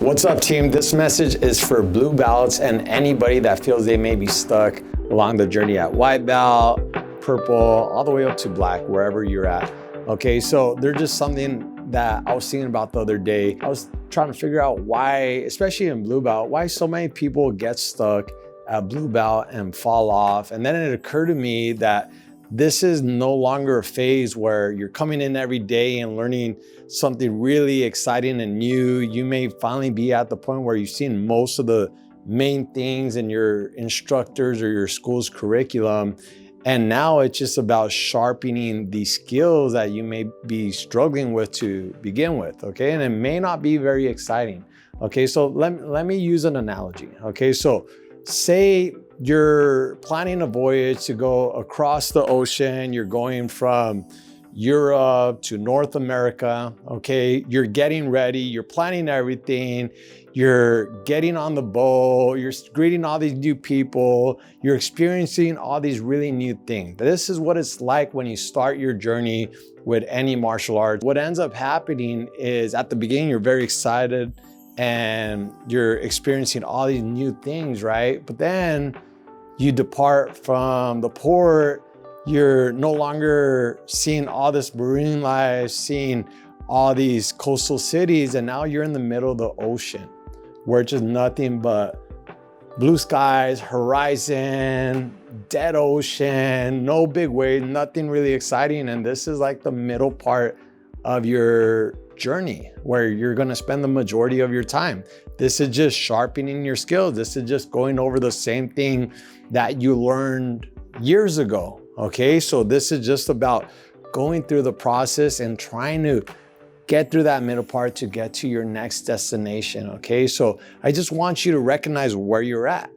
What's up, team? This message is for blue belts and anybody that feels they may be stuck along the journey at white belt, purple, all the way up to black, wherever you're at. Okay, so there's just something that I was thinking about the other day. I was trying to figure out why, especially in blue belt, why so many people get stuck at blue belt and fall off. And then it occurred to me that this is no longer a phase where you're coming in every day and learning something really exciting and new. You may finally be at the point where you've seen most of the main things in your instructors or your school's curriculum. And now it's just about sharpening the skills that you may be struggling with to begin with, okay? And it may not be very exciting, okay? So let me use an analogy, okay? So say you're planning a voyage to go across the ocean. You're going from Europe to North America, okay? You're getting ready, you're planning everything, you're getting on the boat, you're greeting all these new people, you're experiencing all these really new things. This is what it's like when you start your journey with any martial arts. What ends up happening is at the beginning, you're very excited and you're experiencing all these new things, right? But then you depart from the port, you're no longer seeing all this marine life, seeing all these coastal cities, and now you're in the middle of the ocean where it's just nothing but blue skies, horizon, dead ocean, no big waves, nothing really exciting. And this is like the middle part of your journey where you're gonna spend the majority of your time. This is just sharpening your skills. This is just going over the same thing that you learned years ago, okay? So this is just about going through the process and trying to get through that middle part to get to your next destination, okay? So I just want you to recognize where you're at,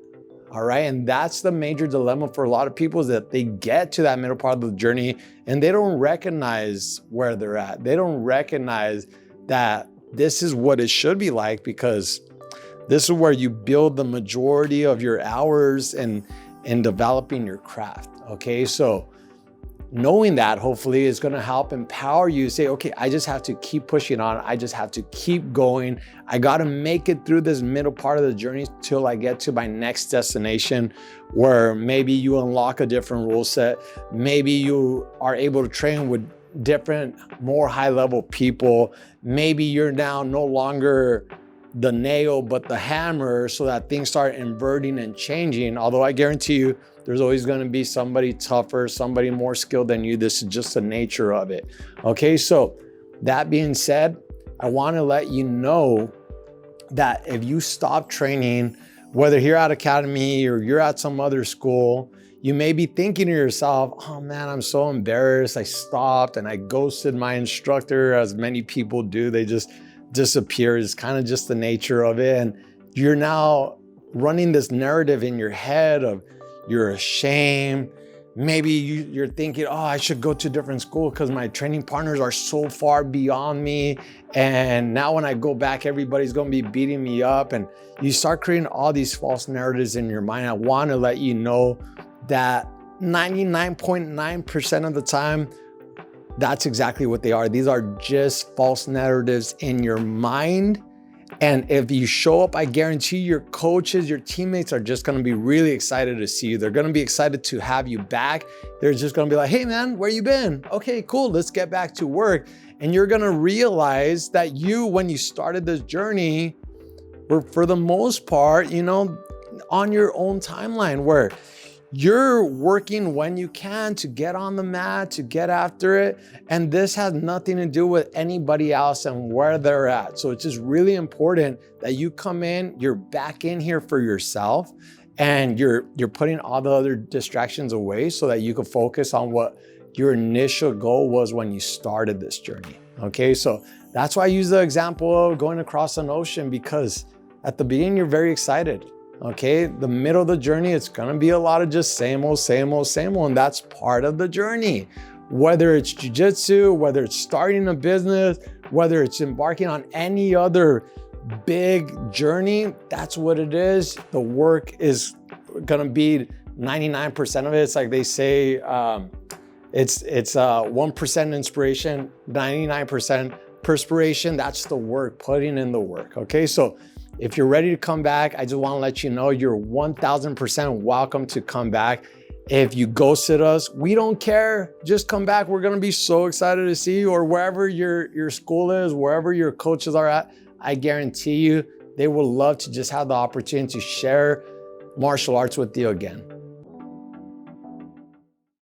all right? And that's the major dilemma for a lot of people, is that they get to that middle part of the journey and they don't recognize where they're at. They don't recognize that this is what it should be like, because this is where you build the majority of your hours in developing your craft, okay? So knowing that hopefully is gonna help empower you to say, okay, I just have to keep pushing on. I just have to keep going. I gotta make it through this middle part of the journey till I get to my next destination, where maybe you unlock a different rule set. Maybe you are able to train with different, more high-level people. Maybe you're now no longer the nail, but the hammer, so that things start inverting and changing. Although I guarantee you, there's always gonna be somebody tougher, somebody more skilled than you. This is just the nature of it. Okay, so that being said, I wanna let you know that if you stop training, whether you're at Academy or you're at some other school, you may be thinking to yourself, oh man, I'm so embarrassed. I stopped and I ghosted my instructor, as many people do. They just disappear. It's kind of just the nature of it. And you're now running this narrative in your head of you're ashamed. Maybe you're thinking, oh, I should go to a different school because my training partners are so far beyond me. And now when I go back, everybody's going to be beating me up. And you start creating all these false narratives in your mind. I want to let you know that 99.9% of the time, that's exactly what they are. These are just false narratives in your mind. And if you show up, I guarantee your coaches, your teammates are just gonna be really excited to see you. They're gonna be excited to have you back. They're just gonna be like, hey man, where you been? Okay, cool, let's get back to work. And you're gonna realize that you, when you started this journey, were for the most part, on your own timeline, where you're working when you can to get on the mat, to get after it. And this has nothing to do with anybody else and where they're at. So it's just really important that you come in, you're back in here for yourself, and you're putting all the other distractions away so that you can focus on what your initial goal was when you started this journey. Okay, so that's why I use the example of going across an ocean, because at the beginning, you're very excited. Okay, the middle of the journey, it's gonna be a lot of just same old, and that's part of the journey. Whether it's jiu-jitsu, whether it's starting a business, whether it's embarking on any other big journey, that's what it is. The work is gonna be 99% of it. It's like they say, it's 1% inspiration, 99% perspiration. That's the work, putting in the work, okay? So If you're ready to come back, I just want to let you know you're 1000% welcome to come back. If you ghosted us, we don't care. Just come back. We're going to be so excited to see you, or wherever your school is, wherever your coaches are at. I guarantee you, they will love to just have the opportunity to share martial arts with you again.